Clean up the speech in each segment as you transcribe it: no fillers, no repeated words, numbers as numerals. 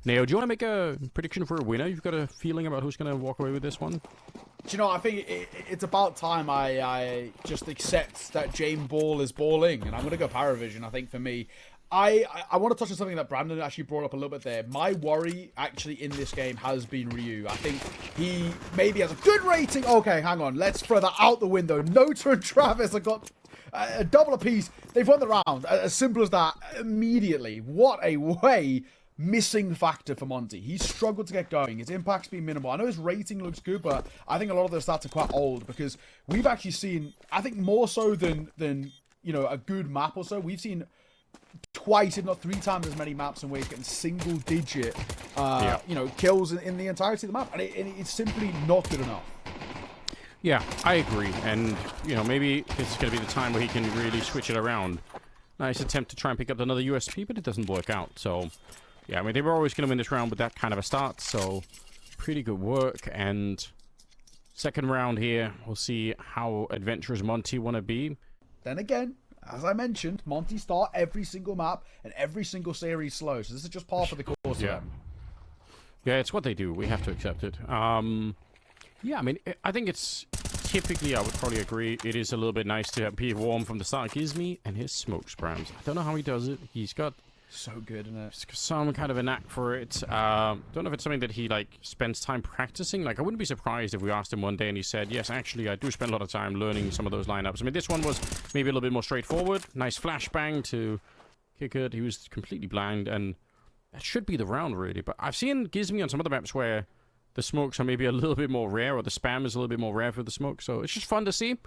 Neo, do you want to make a prediction for a winner? You've got a feeling about who's going to walk away with this one? Do you know, I think it's about time I just accept that Jame Ball is balling, and I'm going to go PARIVISION, I think, for me. I want to touch on something that Brandon actually brought up a little bit there. My worry, actually, in this game has been Ryu. I think he maybe has a good rating. Okay, hang on. Let's throw that out the window. Nota and Travis have got a double apiece. They've won the round. As simple as that. Immediately. What a way. Missing factor for Monte. He's struggled to get going. His impact's been minimal. I know his rating looks good, but I think a lot of those stats are quite old because we've actually seen, I think more so than you know, a good map or so, we've seen twice, if not 3 times as many maps and ways getting single digit you know, kills in the entirety of the map. And it's simply not good enough. Yeah, I agree. And, you know, maybe this is going to be the time where he can really switch it around. Nice attempt to try and pick up another USP, but it doesn't work out. So, yeah, I mean, they were always going to win this round with that kind of a start. So, pretty good work. And second round here, we'll see how adventurous Monte want to be. Then again, as I mentioned, Monte start every single map and every single series slow. So this is just part of the course for them. Yeah, it's what they do. We have to accept it. Yeah, I mean, I think it's typically, I would probably agree, it is a little bit nice to be warm from the start. Gizmi and his smoke sprams. I don't know how he does it. He's got so good, isn't it? Some kind of a knack for it. Don't know if it's something that he, like, spends time practicing. Like, I wouldn't be surprised if we asked him one day and he said, yes, actually, I do spend a lot of time learning some of those lineups. I mean, this one was maybe a little bit more straightforward. Nice flashbang to kick it. He was completely blind, and that should be the round, really. But I've seen Gizmi on some other maps where the smokes are maybe a little bit more rare, or the spam is a little bit more rare for the smoke. So it's just fun to see.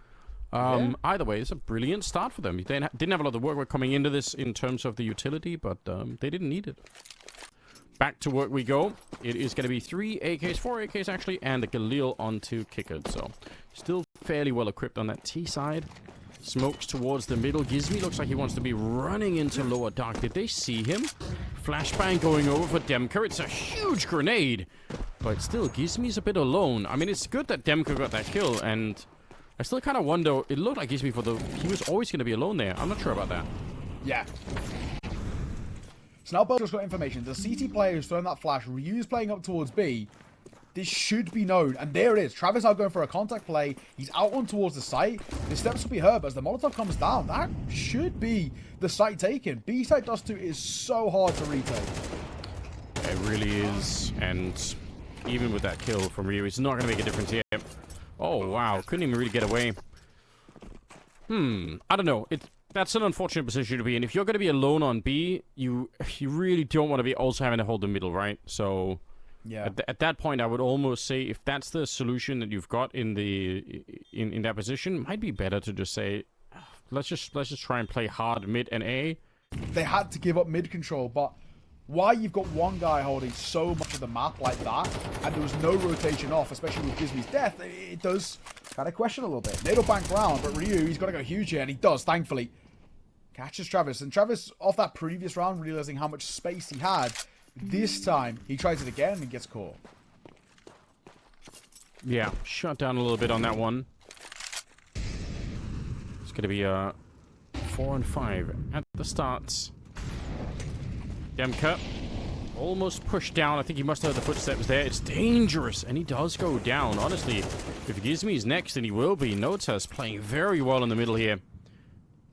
Either way, it's a brilliant start for them. They didn't have a lot of work coming into this in terms of the utility, but they didn't need it. Back to work we go. It is going to be 3 AKs, 4 AKs actually, and a Galil onto Kickard. So still fairly well equipped on that T side. Smokes towards the middle. Gizmi looks like he wants to be running into lower dark. Did they see him? Flashbang going over for Demka. It's a huge grenade. But still, Gizmi's a bit alone. I mean, it's good that Demka got that kill, and I still kind of wonder, it looked like Gizmi he was always going to be alone there. I'm not sure about that. Yeah. So now Bojo's got information. The CT player who's thrown that flash, Ryu's playing up towards B. This should be known. And there it is. Travis now going for a contact play. He's out on towards the site. His steps will be heard, but as the Molotov comes down, that should be the site taken. B site Dust 2 is so hard to retake. It really is. And even with that kill from Ryu, it's not going to make a difference here. Oh, wow. Couldn't even really get away. I don't know. That's an unfortunate position to be in. If you're going to be alone on B, you really don't want to be also having to hold the middle, right? So yeah, at that point, I would almost say if that's the solution that you've got in that position, it might be better to just say, let's just try and play hard mid and A. They had to give up mid control, but why you've got one guy holding so much of the map like that, and there was no rotation off, especially with Gizmi's death, it does kind of question a little bit. Nade'll bank round, but Ryu, he's got to go huge here, and he does, thankfully. Catches Travis, and Travis, off that previous round, realizing how much space he had, this time, he tries it again and gets caught. Yeah, shut down a little bit on that one. It's going to be 4 and 5 at the start. Demka almost pushed down. I think he must have heard the footsteps there. It's dangerous, and he does go down. Honestly, if Gizmi's next, then he will be. Nota's playing very well in the middle here.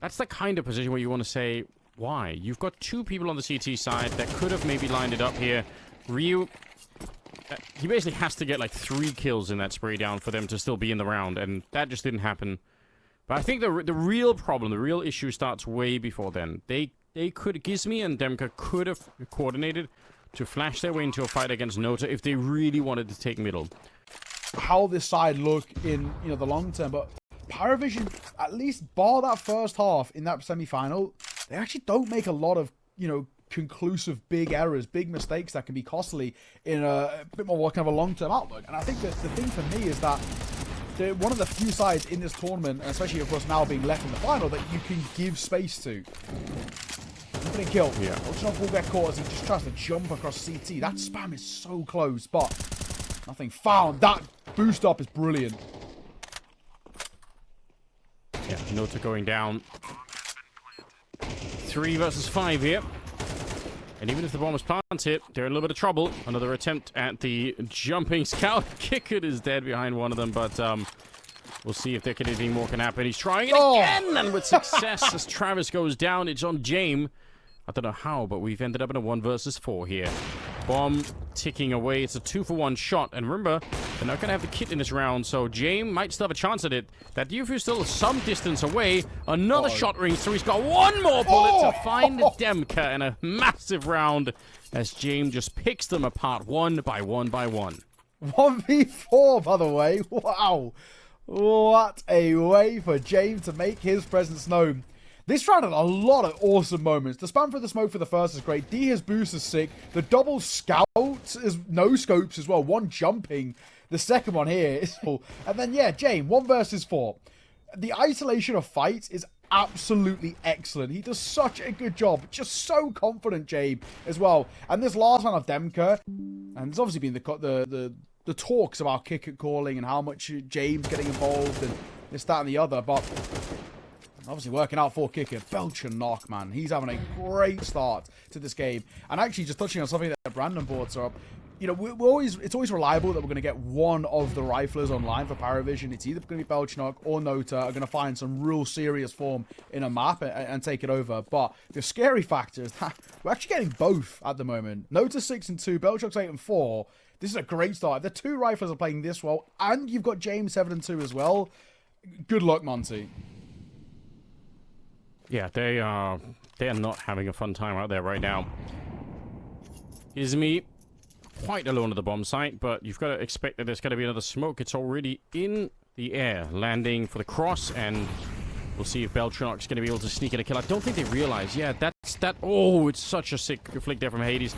That's the kind of position where you want to say, why? You've got 2 people on the CT side that could have maybe lined it up here. Ryu, he basically has to get like 3 kills in that spray down for them to still be in the round, and that just didn't happen. But I think the real problem, the real issue starts way before then. Gizmi and Demka could have coordinated to flash their way into a fight against Nota if they really wanted to take middle. How this side look in, you know, the long term, but PARIVISION, at least bar that first half in that semi-final, they actually don't make a lot of, you know, conclusive big errors, big mistakes that can be costly in a bit more kind of a long-term outlook. And I think that the thing for me is that they're one of the few sides in this tournament, and especially of course now being left in the final, that you can give space to. Getting killed. Yeah. Ochinov will get caught as he just tries to jump across CT. That spam is so close, but nothing found. That boost up is brilliant. Yeah, Nota going down. 3 versus 5 here. And even if the bomb is planted, they're in a little bit of trouble. Another attempt at the jumping scout. Kickert is dead behind one of them, but we'll see if anything more can happen. He's trying it again, and with success as Travis goes down. It's on Jame. I don't know how, but we've ended up in a 1 versus 4 here. Bomb ticking away. It's a 2-for-1 shot. And remember, they're not going to have the kit in this round, so Jame might still have a chance at it. That UFO is still some distance away. Another shot rings through. He's got one more bullet to find Demka, and a massive round as Jame just picks them apart one by one by one. 1v4, by the way. Wow. What a way for Jame to make his presence known. This round had a lot of awesome moments. The spam for the smoke for the first is great. His boost is sick. The double scout is no scopes as well. One jumping. The second one here is cool. And then, yeah, Jame, 1 versus 4. The isolation of fights is absolutely excellent. He does such a good job. Just so confident, Jame, as well. And this last one of Demka, and there's obviously been the talks about kick calling and how much James getting involved and this, that, and the other, but obviously working out for kicker. Belcher knock, man. He's having a great start to this game. And actually, just touching on something that Brandon brought up, you know, it's always reliable that we're going to get one of the riflers online for PARIVISION. It's either going to be Belchnock or Nota are going to find some real serious form in a map and take it over. But the scary factor is that we're actually getting both at the moment. Nota 6 and 2, Belchnock's 8 and 4. This is a great start. If the 2 riflers are playing this well, and you've got James 7 and 2 as well, good luck, Monte. Yeah, they are not having a fun time out there right now. Izmi quite alone at the bomb site, but you've got to expect that there's going to be another smoke. It's already in the air, landing for the cross, and we'll see if Belchnock's going to be able to sneak in a kill. I don't think they realize. Yeah, that's that. Oh, it's such a sick flick there from Hades.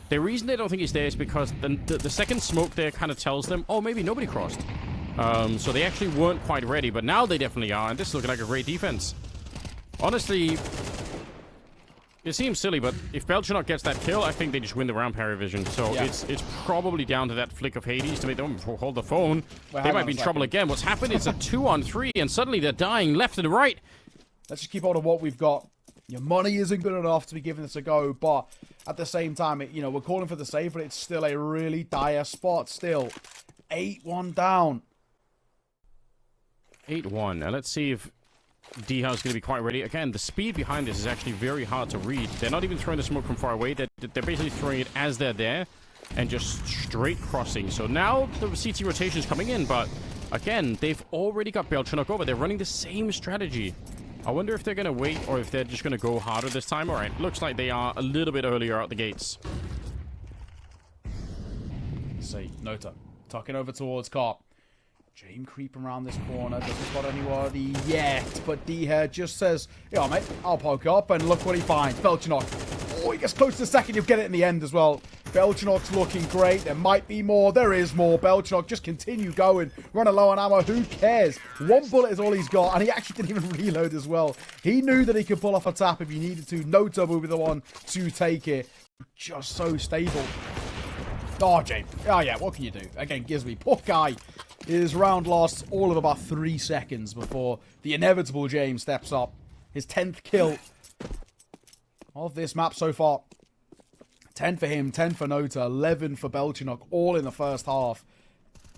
The reason they don't think he's there is because the second smoke there kind of tells them, oh, maybe nobody crossed. So they actually weren't quite ready, but now they definitely are, and this is looking like a great defense. Honestly, it seems silly, but if Belchnock gets that kill, I think they just win the round, PARIVISION. So yeah, it's probably down to that flick of Hades to make them hold the phone. Well, they might be in trouble again. What's happened is a 2-on-3, and suddenly they're dying left and right. Let's just keep hold of what we've got. Your money isn't good enough to be giving this a go, but at the same time, we're calling for the save, but it's still a really dire spot. Still, 8-1 down. 8-1. Now let's see if D-House is going to be quite ready. Again, the speed behind this is actually very hard to read. They're not even throwing the smoke from far away. They're basically throwing it as they're there and just straight crossing. So now the CT rotation is coming in, but again, they've already got Belchnock over. They're running the same strategy. I wonder if they're going to wait or if they're just going to go harder this time. All right, looks like they are a little bit earlier out the gates. Let's see, Nota tucking over towards Carp. Jame creeping around this corner. Doesn't spot anybody yet. But D-Hair just says, yeah, mate, I'll poke up. And look what he finds. Belchnock. Oh, he gets close to the second. You'll get it in the end as well. Belchnock's looking great. There might be more. There is more. Belchnock, just continue going. Running low on ammo. Who cares? 1 bullet is all he's got. And he actually didn't even reload as well. He knew that he could pull off a tap if he needed to. Nota will be the one to take it. Just so stable. Oh, Jame. Oh, yeah. What can you do? Again, Gizby. Poor guy. His round lost all of about 3 seconds before the inevitable James steps up. His 10th kill of this map so far. 10 for him, 10 for Nota, 11 for Belchnock, all in the first half.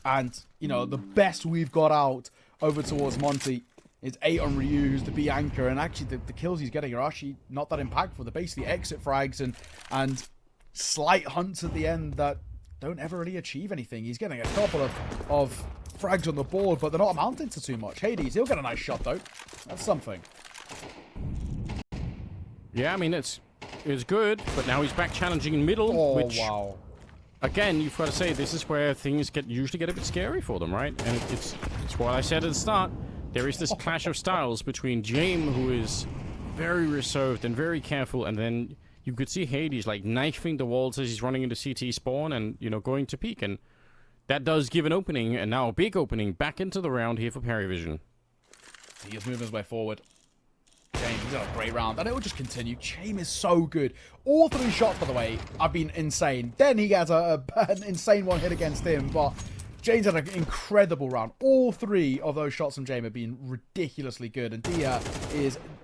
And, the best we've got out over towards Monte is 8 on Ryu, who's the B anchor. And actually, the kills he's getting are actually not that impactful. They're basically exit frags and slight hunts at the end that don't ever really achieve anything. He's getting a couple of frags on the board, but they're not amounting to too much. Hades, he'll get a nice shot, though. That's something. Yeah, I mean, it's good, but now he's back challenging in middle, which, wow. Again, you've got to say, this is where things usually get a bit scary for them, right? And it's what I said at the start. There is this clash of styles between Jame, who is very reserved and very careful, and then you could see Hades, like, knifing the walls as he's running into CT spawn and, going to peek, and that does give an opening, and now a big opening back into the round here for PARIVISION. He is moving his way forward. Jame, he's had a great round, and it will just continue. Jame is so good. All 3 shots, by the way, have been insane. Then he gets an insane one hit against him, but Jame's had an incredible round. All 3 of those shots from Jame have been ridiculously good, and Dia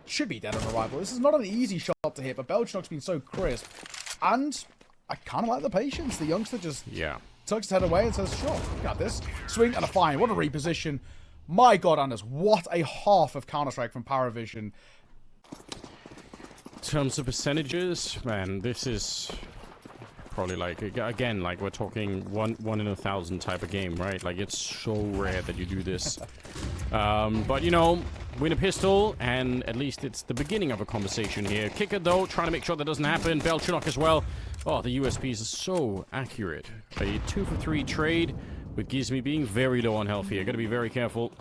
should be dead on arrival. This is not an easy shot to hit, but Belchnock's been so crisp. And I kind of like the patience. The youngster just tucks his head away and says, sure, got this. Swing and a fine. What a reposition. My God, Anders, what a half of Counter-Strike from PARIVISION. In terms of percentages, man, this is probably like, again, like we're talking one in 1,000 type of game, right? Like it's so rare that you do this. But you know, win a pistol, and at least it's the beginning of a conversation here. Kicker though, trying to make sure that doesn't happen. Belchenok as well. Oh, the USPs are so accurate. A 2 for 3 trade with Gizmi being very low on health here. Gotta be very careful.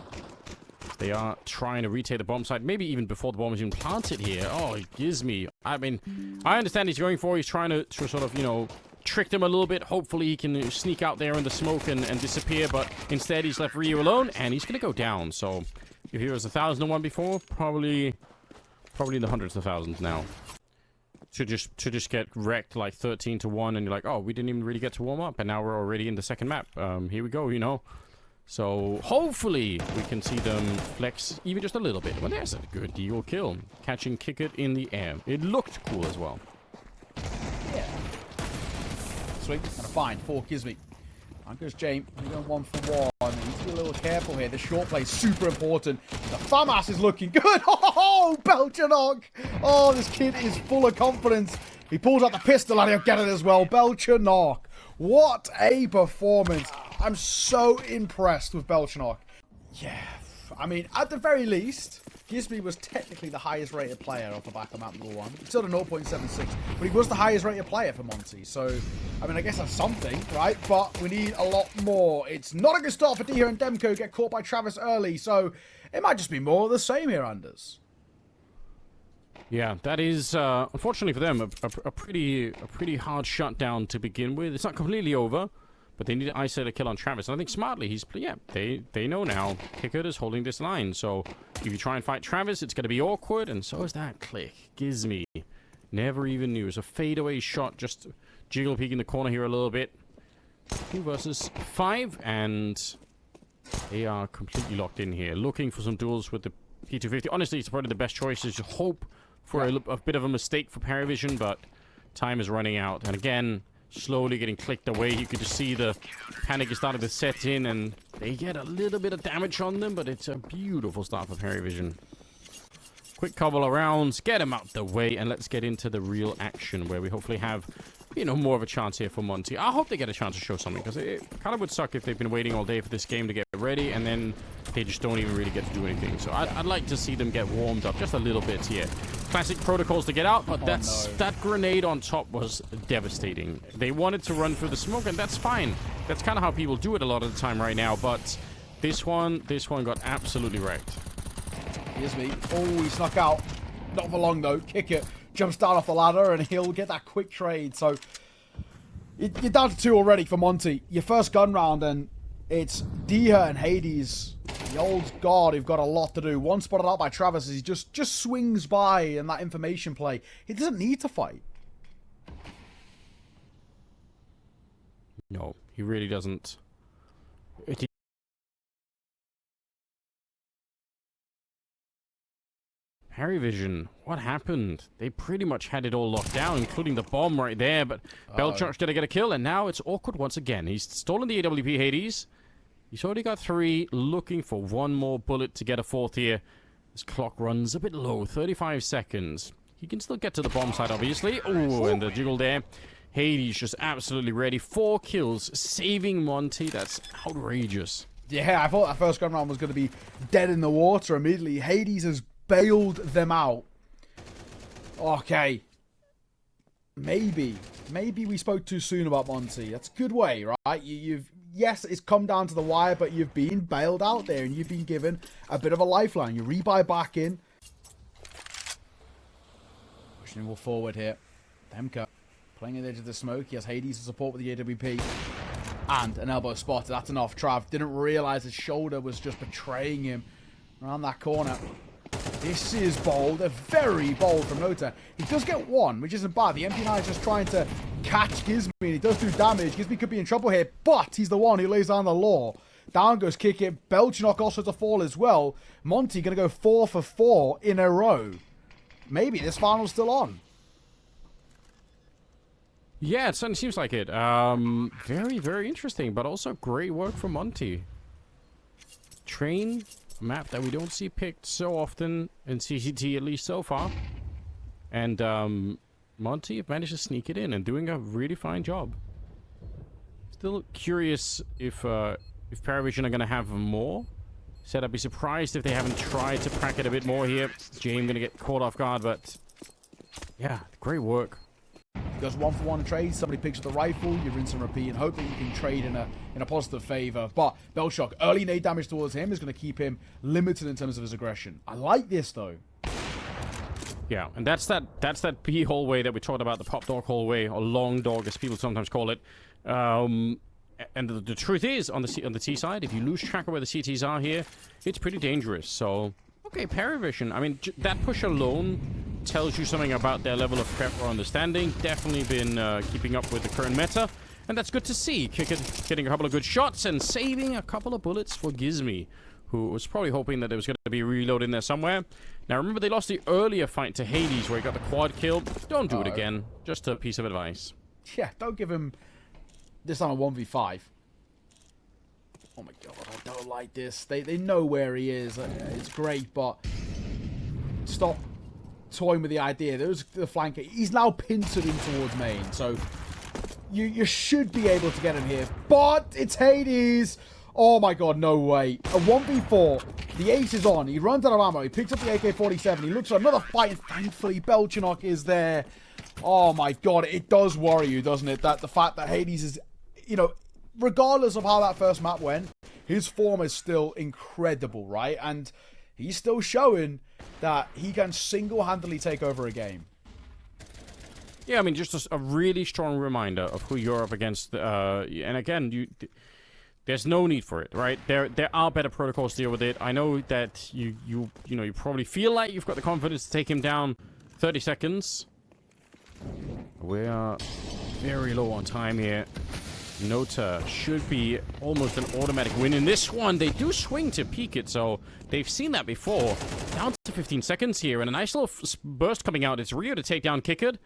They are trying to retake the bomb site, maybe even before the bomb is even planted here. Oh, Gizmi. I mean, I understand he's going for. He's trying to sort of, you know, trick them a little bit. Hopefully he can sneak out there in the smoke and disappear, but instead he's left Ryu alone, and he's gonna go down. So if he was 1,001 before, probably in the hundreds of thousands now. To just get wrecked like 13 to 1, and you're like, oh, we didn't even really get to warm up, and now we're already in the second map. Here we go, you know. So hopefully we can see them flex even just a little bit. Well, there's a good deal kill, catching Kick It in the air. It looked cool as well. Yeah. Sweet, and a fine for Gizmi. And goes Jame. He's going 1 for 1. He needs to be a little careful here. The short play is super important. The FAMAS is looking good. Oh, Belchenok. Oh, this kid is full of confidence. He pulls out the pistol and he'll get it as well. Belchenok. What a performance. I'm so impressed with Belchenok. Yeah, I mean, at the very least, Gizmi was technically the highest rated player off the back of map number 1. It's still a 0.76, but he was the highest rated player for Monte. So, I mean, I guess that's something, right? But we need a lot more. It's not a good start for Diha and Demko. Get caught by Travis early, so it might just be more of the same here, Anders. Yeah, that is, unfortunately for them, a pretty hard shutdown to begin with. It's not completely over, but they need to isolate a kill on Travis. And I think smartly, they know now Kickert is holding this line. So if you try and fight Travis, it's going to be awkward, and so is that click. Gizmi. Never even knew. It's a fadeaway shot, just jiggle peek in the corner here a little bit. 2 versus 5, and they are completely locked in here. Looking for some duels with the P250. Honestly, it's probably the best choice. Is to hope for a bit of a mistake for PARIVISION, but time is running out. And again, slowly getting clicked away. You could just see the panic is starting to set in, and they get a little bit of damage on them, but it's a beautiful start for PARIVISION. Quick couple of rounds, get him out the way, and let's get into the real action where we hopefully have, you know, more of a chance here for Monte. I hope they get a chance to show something, because it kind of would suck if they've been waiting all day for this game to get ready, and then they just don't even really get to do anything. So I'd like to see them get warmed up just a little bit here. Classic protocols to get out, but that grenade on top was devastating. They wanted to run through the smoke, and that's fine. That's kind of how people do it a lot of the time right now, but this one got absolutely wrecked. Here's me. Oh, he snuck out. Not for long, though. Kick it. Jumps down off the ladder, and he'll get that quick trade. So, you're down to 2 already for Monte. Your first gun round, and it's Diha and Hades. The old god who've got a lot to do. One spotted out by Travis as he just swings by in that information play. He doesn't need to fight. No, he really doesn't. PARIVISION, what happened? They pretty much had it all locked down, including the bomb right there, but Belchenok's gonna get a kill, and now it's awkward once again. He's stolen the AWP Hades. He's already got 3, looking for 1 more bullet to get a 4th here. This clock runs a bit low, 35 seconds. He can still get to the bomb site, obviously. Oh, and the jiggle there. Hades just absolutely ready. 4 kills, saving Monte. That's outrageous. Yeah, I thought that first gun round was going to be dead in the water immediately. Hades has bailed them out. Okay. Maybe we spoke too soon about Monte. That's a good way, right? Yes, it's come down to the wire, but you've been bailed out there, and you've been given a bit of a lifeline. You rebuy back in. Pushing him forward here. Demka playing at the edge of the smoke. He has Hades to support with the AWP. And an elbow spot. That's enough. Trav didn't realize his shoulder was just betraying him around that corner. This is bold. Very bold from Nota. He does get 1, which isn't bad. The MP9 is just trying to catch Gizmi, and he does do damage. Gizmi could be in trouble here, but he's the one who lays down the law. Down goes Kick It. Belchenok also to fall as well. Monte going to go 4 for 4 in a row. Maybe this final's still on. Yeah, it certainly seems like it. Very, very interesting, but also great work from Monte. Train, a map that we don't see picked so often in CCT, at least so far. And Monte managed to sneak it in and doing a really fine job. Still curious if PARIVISION are going to have more. Said I'd be surprised if they haven't tried to crack it a bit more here. Jame going to get caught off guard, but yeah, great work. Goes 1-for-1 trade. Somebody picks up the rifle. You rinse and repeat, and hope that you can trade in a positive favor. But Bellshock, early nade damage towards him is going to keep him limited in terms of his aggression. I like this though. Yeah, and that's that B hallway that we talked about, the pop dog hallway, or long dog as people sometimes call it. And the truth is, on the T side, if you lose track of where the CTs are here, it's pretty dangerous. So, okay, PARIVISION. I mean, that push alone tells you something about their level of prep or understanding. Definitely been keeping up with the current meta, and that's good to see. Getting a couple of good shots and saving a couple of bullets for Gizmy, who was probably hoping that there was going to be a reload in there somewhere. Now, remember, they lost the earlier fight to Hades, where he got the quad kill. Don't do it again. Just a piece of advice. Yeah, don't give him this on a 1v5. Oh my god, I don't like this. They know where he is. It's great, but stop toying with the idea. There's the flanker. He's now pincered in towards main, so you should be able to get him here. But it's Hades. Oh my god, no way. A 1v4. The ace is on. He runs out of ammo. He picks up the AK-47. He looks for another fight, and thankfully Belchanok is there. Oh my god, it does worry you, doesn't it? That the fact that Hades is, you know, regardless of how that first map went, his form is still incredible, right? And he's still showing that he can single-handedly take over a game. Yeah, I mean, just a really strong reminder of who you're up against. And again, there's no need for it, right? There are better protocols to deal with it. I know that you probably feel like you've got the confidence to take him down. 30 seconds. We are very low on time here. Nota should be almost an automatic win in this one. They do swing to peek it, so they've seen that before. Down to 15 seconds here, and a nice little burst coming out. It's Rio to take down Kickard.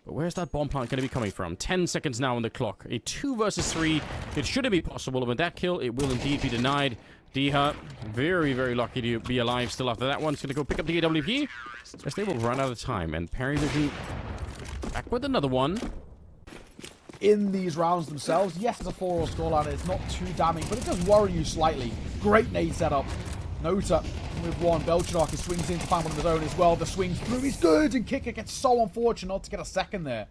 But where's that bomb plant going to be coming from? 10 seconds now on the clock. A 2 versus 3. It shouldn't be possible. But that kill, it will indeed be denied. Diha, very, very lucky to be alive still after that one. He's going to go pick up the AWP, as they will run out of time. And PARIVISION back with another one. In these rounds themselves, yes, it's a 4-0 scoreline. It's not too damning, but it does worry you slightly. Great nade setup. Nota with one. Belchanok swings in to find one of his own as well. The swings through is good, and Kicker gets so unfortunate not to get a second there.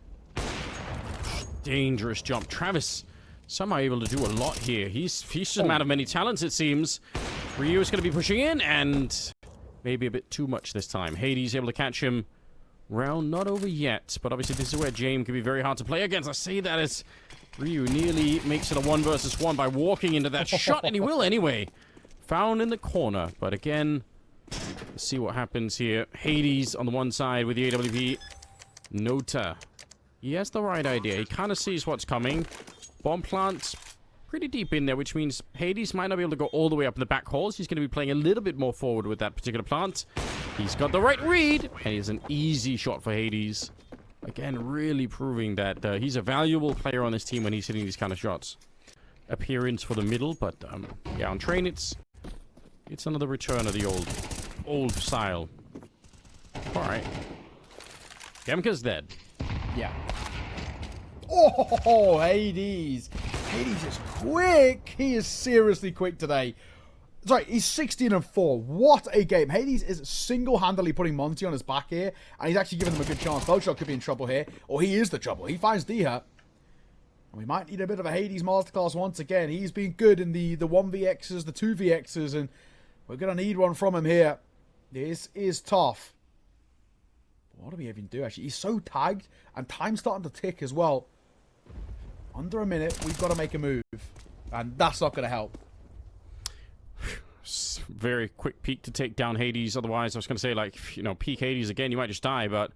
Dangerous jump. Travis somehow able to do a lot here. He's just a man of many talents, it seems. Ryu is going to be pushing in, and maybe a bit too much this time. Hades able to catch him. Round not over yet, but obviously this is where Jame can be very hard to play against. I say that as Ryu nearly makes it a 1 versus 1 by walking into that shot, and he will anyway. Found in the corner, but again, let's see what happens here. Hades on the one side with the AWP. Nota. He has the right idea. He kind of sees what's coming. Bomb plant's pretty deep in there, which means Hades might not be able to go all the way up the back halls. He's going to be playing a little bit more forward with that particular plant. He's got the right read, and it's an easy shot for Hades. Again, really proving that he's a valuable player on this team when he's hitting these kind of shots. Appearance for the middle, but yeah, on train it's another return of the old style. All right, Gemka's dead. Yeah. Oh, Hades. Hades is quick. He is seriously quick today. Sorry, he's 16-4. What a game. Hades is single-handedly putting Monte on his back here, and he's actually giving them a good chance. Belshot could be in trouble here, or he is the trouble. He finds Diha. And we might need a bit of a Hades masterclass once again. He's been good in the 1vx's, the 2vx's, and we're going to need one from him here. This is tough. What do we even do, actually? He's so tagged, and time's starting to tick as well. Under a minute, we've got to make a move, and that's not going to help. Very quick peek to take down Hades. Otherwise, I was going to say, like, peek Hades again, you might just die. But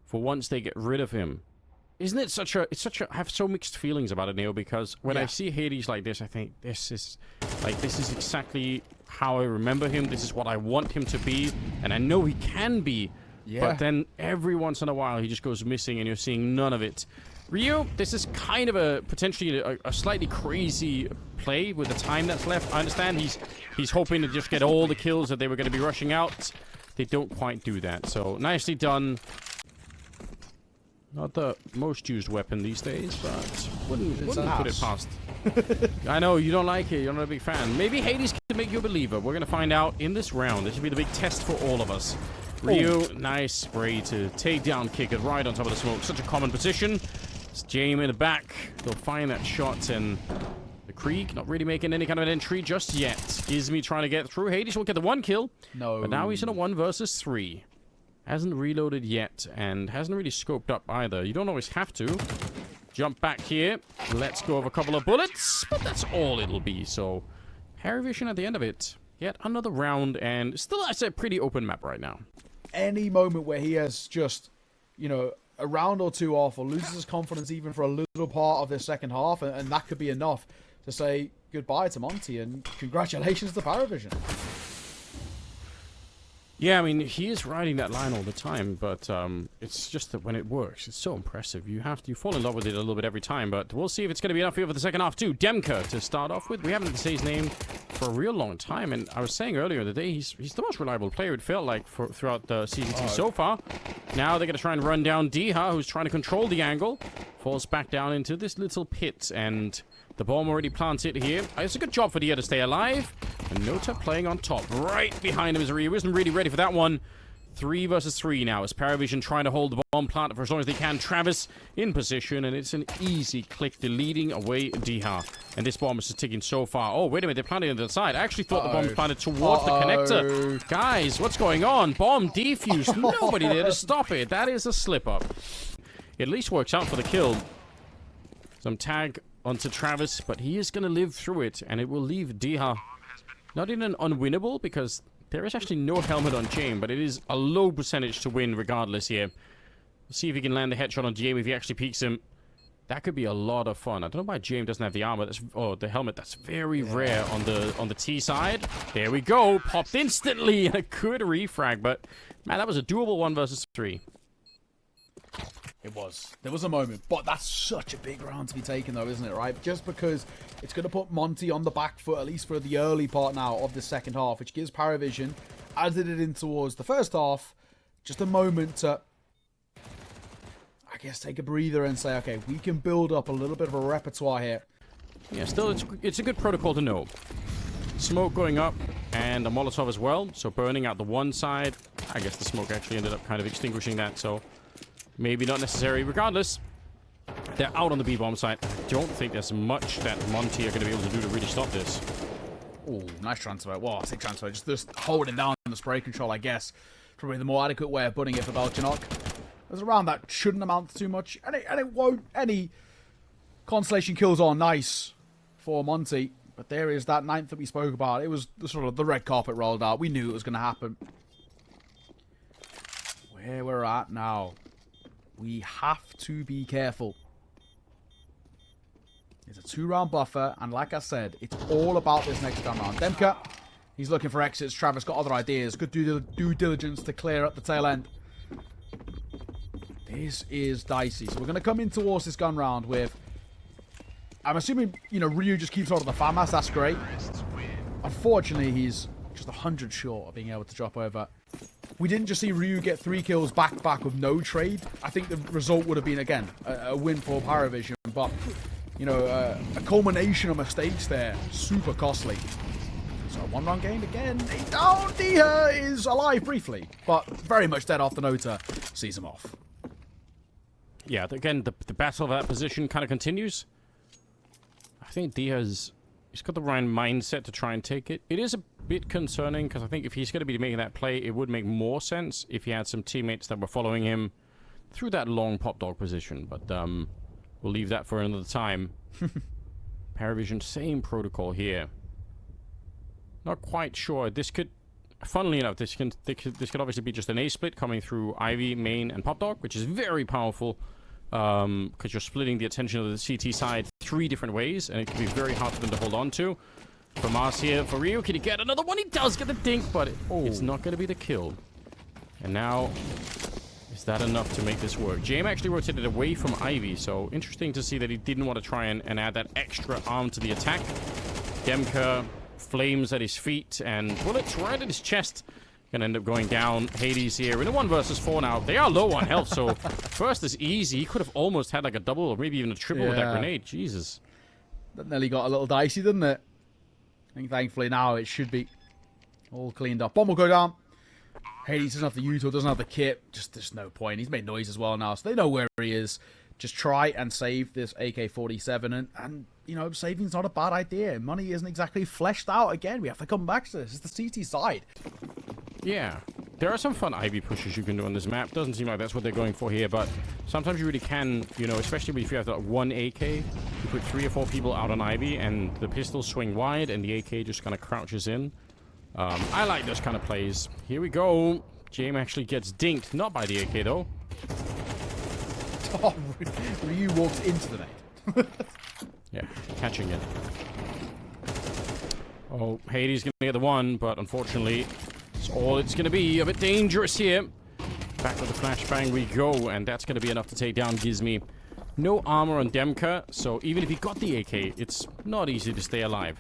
for once, they get rid of him. Isn't it such a? I have so mixed feelings about it, Neil. Because when I see Hades like this, I think this is exactly how I remember him. This is what I want him to be, and I know he can be. Yeah. But then every once in a while, he just goes missing, and you're seeing none of it. Ryu, this is kind of a potentially a slightly crazy play with the time that's left. I understand he's hoping to just get all the kills that they were going to be rushing out. They don't quite do that, so nicely done. Not the most used weapon these days, but wouldn't put it past. I know, you don't like it. You're not a big fan. Maybe Hades can make you a believer. We're going to find out in this round. This should be the big test for all of us. Ryu, nice spray to take down, kick it right on top of the smoke. Such a common position. It's Jame in the back. They'll find that shot, and the Krieg not really making any kind of an entry just yet. Izmi trying to get through. Hades will get the 1 kill. No. But now he's in a 1 versus 3. Hasn't reloaded yet, and hasn't really scoped up either. You don't always have to. Jump back here. Let's go of a couple of bullets, but that's all it'll be. So, PARIVISION at the end of it. Yet another round, and still, I'd say, a pretty open map right now. Any moment where he has just, you know, a round or two off, or loses his confidence even for a little part of this second half, and that could be enough to say goodbye to Monte, and congratulations to PARIVISION. Yeah, I mean, he is riding that line all the time, but it's just that when it works, it's so impressive. You fall in love with it a little bit every time, but we'll see if it's going to be enough here for the second half, too. Demka to start off with. We haven't had to say his name for a real long time, and I was saying earlier in the day, he's the most reliable player, it felt like, throughout the CCT so far. Now they're going to try and run down Diha, who's trying to control the angle. Falls back down into this little pit, and the bomb already planted here. It's a good job for Diha to stay alive. And Nota playing on top. Right behind him is Ryu. Isn't really ready for that one. 3 versus 3 now as PARIVISION trying to hold the bomb plant for as long as they can. Travis in position, and it's an easy click deleting away Diha. And this bomb is just ticking so far. Oh, wait a minute, they're planting on the other side. I actually thought the bomb was planted towards the connector. Guys, what's going on? Bomb defused. Nobody there to stop it. That is a slip-up. It at least works out for the kill. Some tag onto Travis, but he is going to live through it, and it will leave Diha not in an unwinnable, because there is actually no helmet on Jame, but it is a low percentage to win regardless here. We'll see if he can land the headshot on Jame if he actually peeks him. That could be a lot of fun. I don't know why Jame doesn't have the armor. The helmet. That's very rare on the T side. There we go. Popped instantly. A good refrag, but man, that was a doable 1 versus 3. It was. There was a moment. But that's such a big round to be taken, though, isn't it, right? Just because it's going to put Monte on the back foot, at least for the early part now of the second half, which gives PARIVISION, as it did in towards the first half, just a moment to, I guess, take a breather and say, okay, we can build up a little bit of a repertoire here. Yeah, still, it's a good protocol to know. Smoke going up, and a Molotov as well, so burning out the one side. I guess the smoke actually ended up kind of extinguishing that, so maybe not necessary. Regardless, they're out on the B-bomb side. I don't think there's much that Monte are going to be able to do to really stop this. Oh, nice transfer. Well, I say transfer. Just holding down the spray control, I guess. Probably the more adequate way of putting it for Belchinok. There's a round that shouldn't amount to too much. And it won't. Any consolation kills are nice for Monte. But there is that 9th that we spoke about. It was sort of the red carpet rolled out. We knew it was going to happen. Where we're at now, we have to be careful. It's a 2-round buffer, and like I said, it's all about this next gun round. Demka, he's looking for exits. Travis got other ideas. Good due diligence to clear up the tail end. This is dicey. So we're going to come in towards this gun round with, I'm assuming, you know, Ryu just keeps hold of the FAMAS. That's great. Unfortunately, he's just 100 short of being able to drop over. We didn't just see Ryu get 3 kills back-to-back with no trade. I think the result would have been, again, a win for PARIVISION. But, you know, a culmination of mistakes there. Super costly. So, 1-round game again. Down. Diha is alive briefly, but very much dead after Nota sees him off. Yeah, again, the battle of that position kind of continues. I think Diha's... He's got the right mindset to try and take it. It is a bit concerning, because I think if he's going to be making that play, it would make more sense if he had some teammates that were following him through that long pop dog position. But we'll leave that for another time. PARIVISION, same protocol here. Not quite sure. This could... Funnily enough, this could obviously be just an A-split coming through Ivy, main, and pop dog, which is very powerful. Because you're splitting the attention of the CT side 3 different ways, and it can be very hard for them to hold on to. For Mars here, for Ryu, can he get another one? He does get the dink, but it's not going to be the kill. And now, is that enough to make this work? Jame actually rotated away from Ivy, so interesting to see that he didn't want to try and add that extra arm to the attack. Demka, flames at his feet, and bullets right at his chest. Gonna end up going down. Hades here in a 1 versus 4 now. They are low on health, so first is easy. He could have almost had like a double or maybe even a triple with that grenade. Jesus. That nearly got a little dicey, didn't it? I think thankfully now it should be all cleaned up. Bomb will go down. Hades doesn't have the util, doesn't have the kit. Just there's no point. He's made noise as well now, so they know where he is. Just try and save this AK-47, and you know, saving's not a bad idea. Money isn't exactly fleshed out again. We have to come back to this. It's the CT side. Yeah, there are some fun Ivy pushes you can do on this map. Doesn't seem like that's what they're going for here, but sometimes you really can, you know, especially if you have that 1 AK, you put 3 or 4 people out on Ivy, and the pistols swing wide, and the AK just kind of crouches in. I like those kind of plays. Here we go. Jame actually gets dinked, not by the AK though. Oh, Ryu walks into the net. Yeah, catching it. Oh, Hades gonna get the 1, but unfortunately, it's all it's gonna be. A bit dangerous here. Back with the flashbang we go, and that's gonna be enough to take down Gizmi. No armor on Demka, so even if he got the AK, it's not easy to stay alive.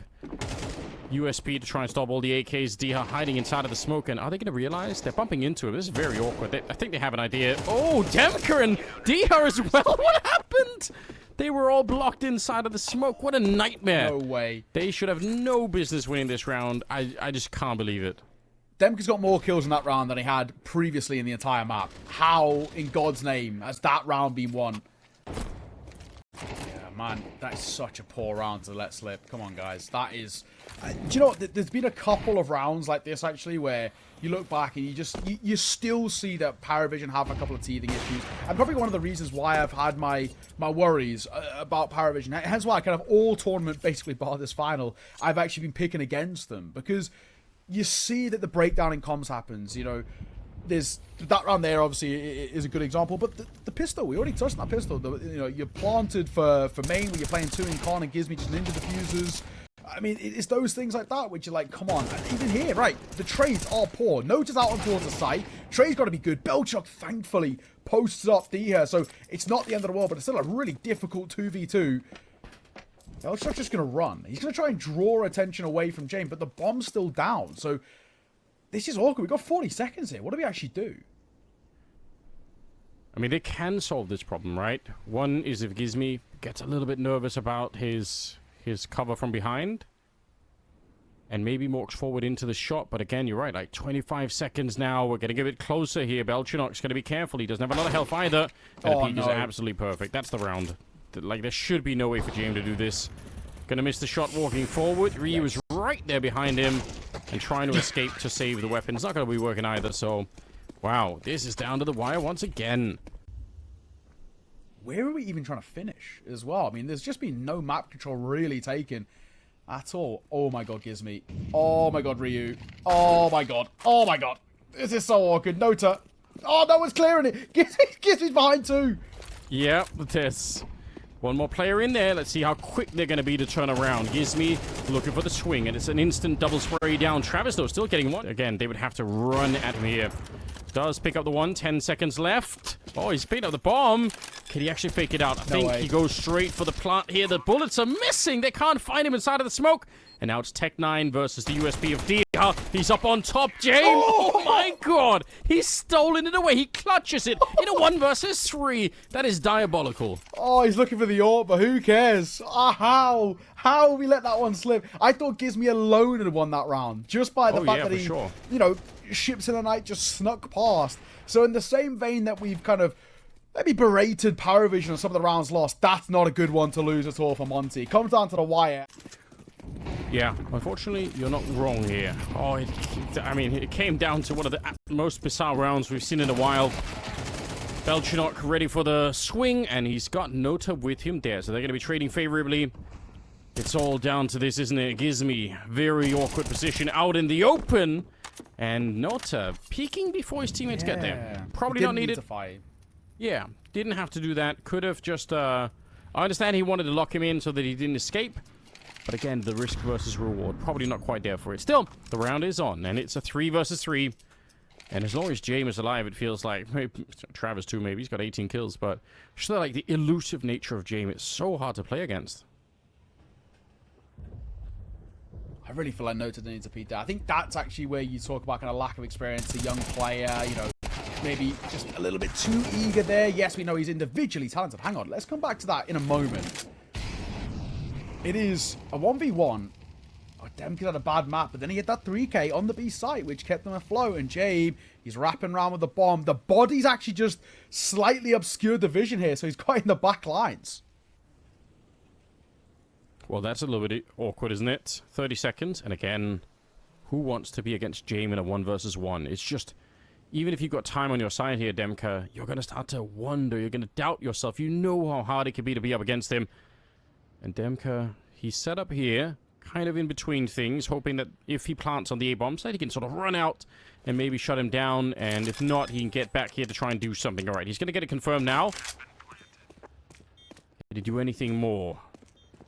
USP to try and stop all the AKs. Diha hiding inside of the smoke, and are they going to realize? They're bumping into him. This is very awkward. I think they have an idea. Oh, Demka and Diha as well. What happened? They were all blocked inside of the smoke. What a nightmare. No way. They should have no business winning this round. I just can't believe it. Demka's got more kills in that round than he had previously in the entire map. How, in God's name, has that round been won? Yeah, man, that is such a poor round to let slip. Come on, guys. That is... do you know what? There's been a couple of rounds like this, actually, where you look back and you still see that PARIVISION have a couple of teething issues. And probably one of the reasons why I've had my worries about PARIVISION, hence why I kind of all tournament, basically bar this final, I've actually been picking against them. Because you see that the breakdown in comms happens, you know. There's that round there, obviously, is a good example. But the pistol, we already touched on that pistol. You know, you're planted for main when you're playing 2 in con and Gizmi just ninja diffusers. I mean, it's those things like that which you're like, come on. And even here, right, the trades are poor. Nota's out on quarter sight. Trade's got to be good. Belchuk, thankfully, posts up D here. So it's not the end of the world, but it's still a really difficult 2v2. Belchuk's just going to run. He's going to try and draw attention away from Jame, but the bomb's still down. So this is awkward. We've got 40 seconds here. What do we actually do? I mean, they can solve this problem, right? One is if Gizmi gets a little bit nervous about his cover from behind, and maybe walks forward into the shot. But again, you're right, like 25 seconds now. We're going to get a bit closer here. Belchinok's going to be careful. He doesn't have a lot of health either. And the peak is absolutely perfect. That's the round. Like, there should be no way for Jame to do this. Going to miss the shot walking forward. Ryu is right there behind him and trying to escape to save the weapon. It's not going to be working either, so... Wow, this is down to the wire once again. Where are we even trying to finish as well? I mean, there's just been no map control really taken at all. Oh my god, Gizmi. Oh my god, Ryu. Oh my god. Oh my god. This is so awkward. Nota. Oh, no one's clearing it. Gizmi's behind too. Yeah, there's one more player in there. Let's see how quick they're going to be to turn around. Gizmi looking for the swing, and it's an instant double spray down. Travis, though, still getting one. Again, they would have to run at him here. Does pick up the one. 10 seconds left. Oh, he's picked up the bomb. Can he actually fake it out? I think he goes straight for the plant here. The bullets are missing. They can't find him inside of the smoke. And now it's Tech9 versus the USP of Dia. He's up on top. Jame. Oh my god. He's stolen it away. He clutches it in a 1 versus 3. That is diabolical. Oh, he's looking for the AWP, but who cares? How? How we let that one slip? I thought Gizmi alone had won that round. Just by the fact that he, you know, ships in the night just snuck past. So in the same vein that we've kind of maybe berated PARIVISION on some of the rounds lost, that's not a good one to lose at all for Monte. It comes down to the wire. Yeah, unfortunately, you're not wrong here. Oh, I mean, it came down to one of the most bizarre rounds we've seen in a while. Belchinok ready for the swing, and he's got Nota with him there, so they're going to be trading favorably. It's all down to this, isn't it? Gizmi, very awkward position out in the open, and Nota peeking before his teammates get there. Probably not needed. Yeah, didn't have to do that. Could have just, I understand he wanted to lock him in so that he didn't escape. But again, the risk versus reward, probably not quite there for it. Still, the round is on, and it's a 3 versus 3. And as long as Jame is alive, it feels like, maybe, Travis too, maybe, he's got 18 kills, but just like the elusive nature of Jame, it's so hard to play against. I really feel like Nota needs to peak there. I think that's actually where you talk about kind of lack of experience, a young player, you know, maybe just a little bit too eager there. Yes, we know he's individually talented. Hang on, let's come back to that in a moment. It is a 1v1. Oh, Demke had a bad map, but then he had that 3k on the B site, which kept them afloat. And Jame, he's wrapping around with the bomb. The body's actually just slightly obscured the vision here, so he's got in the back lines. Well, that's a little bit awkward, isn't it? 30 seconds, and again, who wants to be against Jame in a 1 versus 1? It's just, even if you've got time on your side here, Demke, you're going to start to wonder, you're going to doubt yourself. You know how hard it could be to be up against him. And Demke, he's set up here, kind of in between things, hoping that if he plants on the A-bomb side, he can sort of run out and maybe shut him down, and if not, he can get back here to try and do something. All right, he's going to get it confirmed now. Did he do anything more?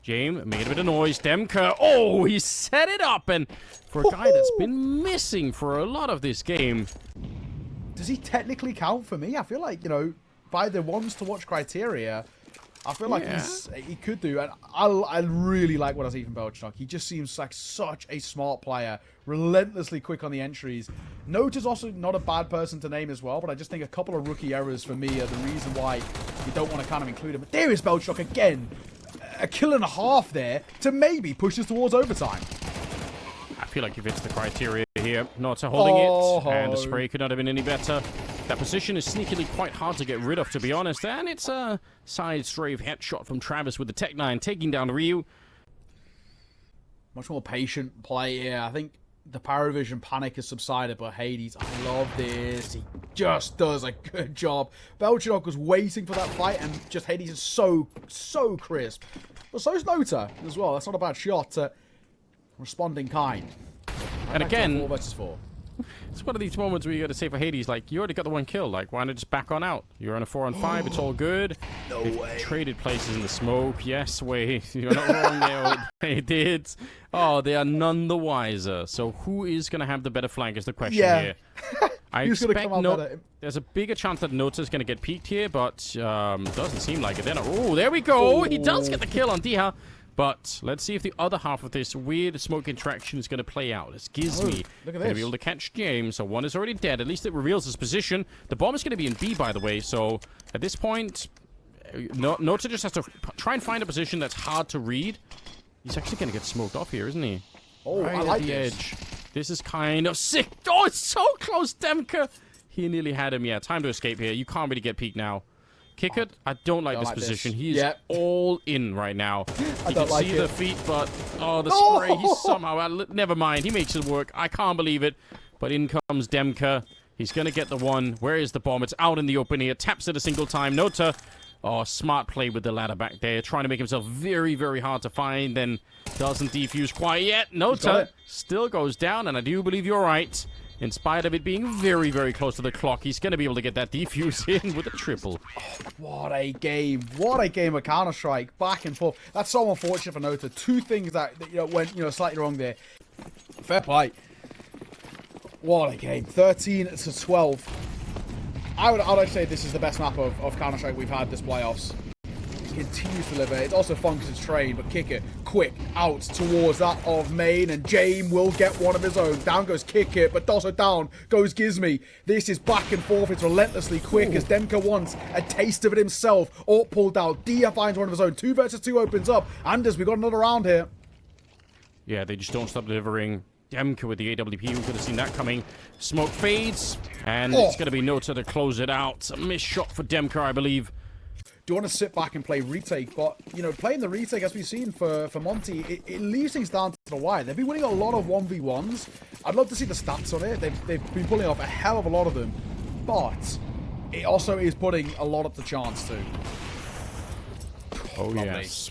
Jame made a bit of noise. Demke, oh, he set it up, and for a guy that's been missing for a lot of this game. Does he technically count for me? I feel like, you know, by the ones to watch criteria, I feel like he could do. And I really like what I see from Belchnock. He just seems like such a smart player, relentlessly quick on the entries. Nota's also not a bad person to name as well, but I just think a couple of rookie errors for me are the reason why you don't want to kind of include him. But there is Belchnock again. A kill and a half there to maybe push us towards overtime. I feel like he fits the criteria here. Nota holding it, and the spray could not have been any better. That position is sneakily quite hard to get rid of, to be honest, and it's a side strafe headshot from Travis with the Tech 9 taking down Ryu. Much more patient play here. I think the PARIVISION panic has subsided, but Hades, I love this. He just does a good job. Belchnock was waiting for that fight, and just Hades is so crisp. But so is Nota as well. That's not a bad shot. Responding kind. And again, 4 versus 4. It's one of these moments where you got to say for Hades, like, you already got the 1 kill. Like, why not just back on out? You're on a 4-on-5. It's all good. No way. Traded places in the smoke. Yes, wait. You're not wrong there. They did. Oh, they are none the wiser. So who is going to have the better flank is the question here. I expect there's a bigger chance that Nota's going to get peeked here, but doesn't seem like it. Then, oh, there we go. He does get the kill on Diha. But let's see if the other half of this weird smoke interaction is going to play out. It's Gizmy going to be able to catch James. So one is already dead. At least it reveals his position. The bomb is going to be in B, by the way. So at this point, Nota just has to try and find a position that's hard to read. He's actually going to get smoked off here, isn't he? Oh, right I like at the this. edge. This is kind of sick. Oh, it's so close, Demke. He nearly had him. Yeah, time to escape here. You can't really get peeked now. Kick it. I don't like this position. He's all in right now. You can see the feet, but the spray. He's somehow never mind. He makes it work. I can't believe it. But in comes Demke. He's gonna get the 1. Where is the bomb? It's out in the open here. Taps it a single time. Nota. Oh, smart play with the ladder back there. Trying to make himself very, very hard to find. Then doesn't defuse quite yet. Nota still goes down, and I do believe you're right. In spite of it being very, very close to the clock, he's going to be able to get that defuse in with a triple. What a game. What a game of Counter-Strike. Back and forth. That's so unfortunate for Nota. 2 things that went slightly wrong there. Fair play. What a game. 13-12. I would say this is the best map of Counter-Strike we've had this playoffs. Continues to deliver. It also functions train, but kick it quick out towards that of Main, and Jame will get one of his own. Down goes kick it, but also down goes Gizmy. This is back and forth. It's relentlessly quick as Demke wants a taste of it himself. Alt pulled out. Dia finds one of his own. 2 versus 2 opens up. Anders, we got another round here. Yeah, they just don't stop delivering. Demke with the AWP, who could have seen that coming. Smoke fades, and it's going to be Nota to close it out. A missed shot for Demke, I believe. Do you want to sit back and play retake? But, playing the retake, as we've seen for Monte, it leaves things down to the wire. They've been winning a lot of 1v1s. I'd love to see the stats on it. They've been pulling off a hell of a lot of them. But it also is putting a lot up to chance, too. Oh, yes.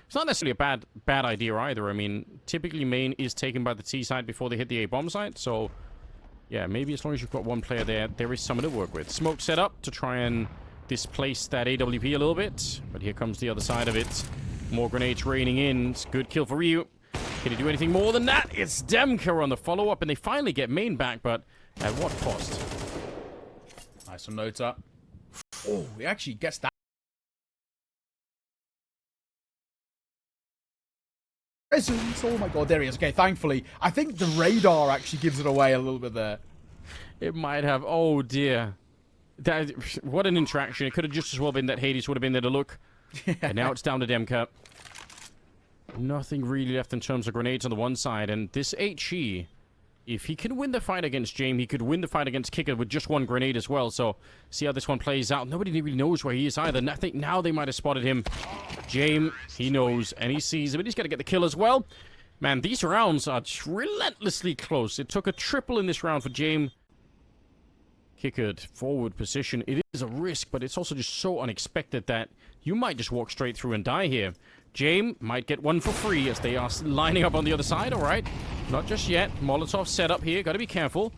It's not necessarily a bad idea either. I mean, typically main is taken by the T side before they hit the A-bomb site. So, yeah, maybe as long as you've got one player there, there is someone to work with. Smoke set up to try and displace that AWP a little bit, but here comes the other side of it. More grenades raining in. It's a good kill for Ryu. Can he do anything more than that? It's Demke on the follow-up, and they finally get main back, but At what cost? Nice from Nota. Oh, he actually gets that. Presence. Oh my god, there he is. Okay, thankfully, I think the radar actually gives it away a little bit there. It might have. Oh dear. That, what an interaction. It could have just as well been that Hades would have been there to look. Yeah. And now it's down to Demka. Nothing really left in terms of grenades on the one side. And this HE, if he can win the fight against Jame, he could win the fight against Kicker with just one grenade as well. So, see how this one plays out. Nobody really knows where he is either. And I think now they might have spotted him. Jame, he knows and he sees him. But he's got to get the kill as well. Man, these rounds are relentlessly close. It took a triple in this round for Jame. Kickered forward position. It is a risk, but it's also just so unexpected that you might just walk straight through and die here. Jame might get one for free as they are lining up on the other side. All right. Not just yet. Molotov set up here. Got to be careful.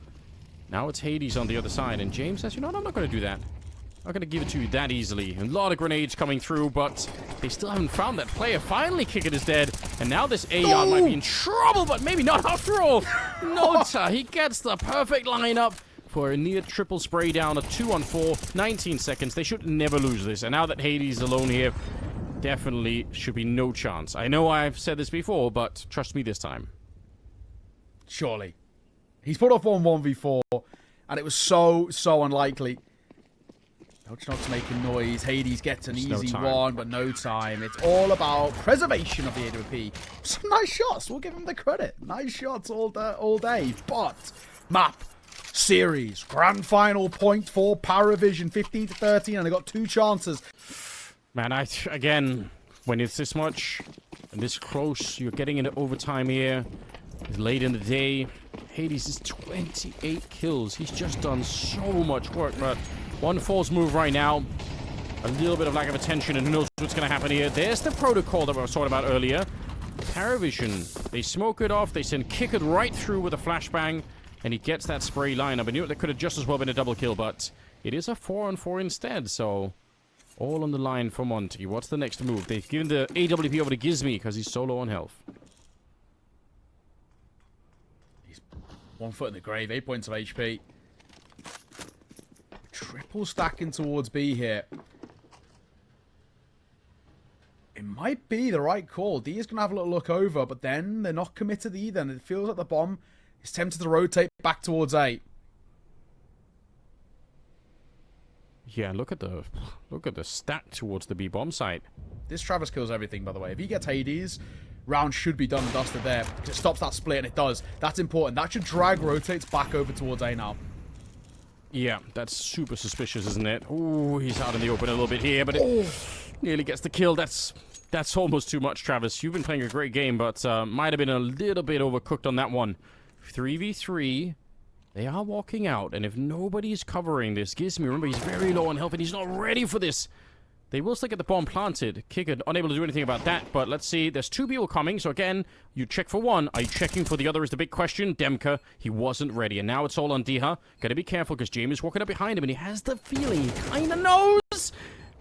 Now it's Hades on the other side. And Jame says, you know what? I'm not going to do that. I'm not going to give it to you that easily. A lot of grenades coming through, but they still haven't found that player. Finally, Kicker is dead. And now this AR might be in trouble, but maybe not after all. Nota, he gets the perfect lineup for a near triple spray down, a 2-on-4, 19 seconds. They should never lose this. And now that Hades is alone here, definitely should be no chance. I know I've said this before, but trust me this time. Surely. He's put off on 1v4, and it was so unlikely. Nochnock's making noise. Hades gets an easy one, but no time. It's all about preservation of the AWP. Some nice shots. We'll give him the credit. Nice shots all day. But map, series, grand final point for PARIVISION, 15-13, and they got 2 chances. Man, again, when it's this much and this close, you're getting into overtime here. It's late in the day. Hades is 28 kills. He's just done so much work, but one false move right now. A little bit of lack of attention, and who knows what's going to happen here. There's the protocol that we were talking about earlier. PARIVISION, they smoke it off. They send Kick it right through with a flashbang, and he gets that spray lineup. I knew that could have just as well been a double kill, but it is a 4-on-4 instead, so all on the line for Monte. What's the next move? They've given the AWP over to Gizmi because he's so low on health. He's 1 foot in the grave, 8 points of HP. Triple stacking towards B here. It might be the right call. D is going to have a little look over, but then they're not committed either, and it feels like the bomb is tempted to rotate back towards A. Yeah, look at the stack towards the B bomb site. This Travis kills everything, by the way. If he gets Hades, round should be done and dusted there. It stops that split, and it does. That's important. That should drag rotates back over towards A now. Yeah, that's super suspicious, isn't it? Ooh, he's out in the open a little bit here, but it nearly gets the kill. That's almost too much, Travis. You've been playing a great game, but might have been a little bit overcooked on that one. 3v3. They are walking out, and if nobody's covering this, Gizmi, remember, he's very low on health, and he's not ready for this. They will still get the bomb planted. Kicker unable to do anything about that, but let's see. There's 2 people coming, so again, you check for one. Are you checking for the other is the big question. Demka, he wasn't ready, and now it's all on Diha. Gotta be careful, because Jame is walking up behind him, and he has the feeling he kinda knows.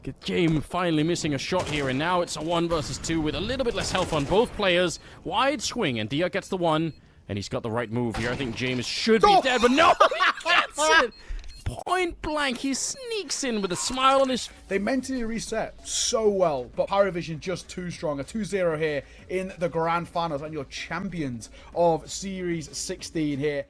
Get Jame finally missing a shot here, and now it's a 1 versus 2 with a little bit less health on both players. Wide swing, and Diha gets the 1, and he's got the right move here. I think James should be dead, but no, he gets it. Point blank, he sneaks in with a smile on his... They mentally reset so well, but PARIVISION just too strong. A 2-0 here in the grand finals, and your champions of Series 16 here.